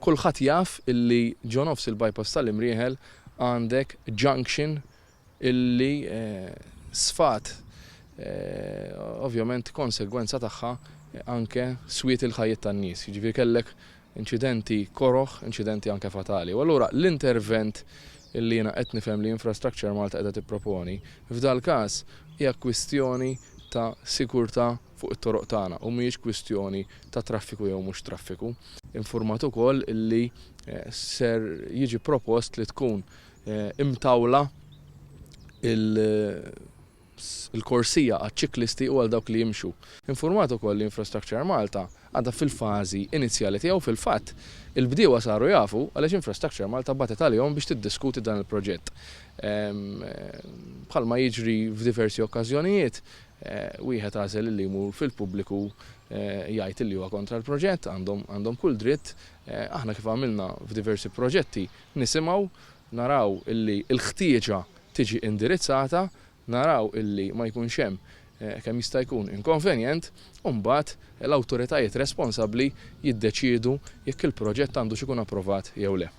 kulħadd jaf illi ġo nofs il-bypass tal-Imrieħel għandek junction illi sfat ovvjament konsegwenza tagħha anke swiet il-ħajjiet tan-nies. Jiġifieri kellek inċidenti koroħ, inċidenti anke fatali. U allura l-intervent illi jiena qed nifhem li Infrastructure Malta qiegħda tipproponi f'dal każ hija kwistjoni ta' sikurtà fuq it-toroq tagħna u mhijiex kwistjoni ta' traffiku jew mhux traffiku. Informat ukoll illi ser jiġi propost li tkun imtawla il-korsija għaċ-ċiklisti u għal dawk li jimxu. Informat ukoll li Infrastructure Malta għadha fil-fażi inizjali tiegħu fil-fatt il-bdiewa saru jafu għaliex Infrastructure Malta bagħtet għalihom biex tiddiskuti dan il-proġett. Bħalma jiġri f'diversi okkażjonijiet, wieħed għażel li jmur fil-pubbliku jgħid li huwa kontra l-proġett, għandhom kull dritt. Aħna kif għamilna f'diversi proġetti nisimgħu, naraw illi l-ħtieġa tiġi indirizzata, naraw illi ma jkunx hemm kemm jista' jkun inkonvenjent, u mbagħad l-awtoritajiet responsabbli jiddeċiedu jekk il-proġett għandu xi jkun approvat jew le.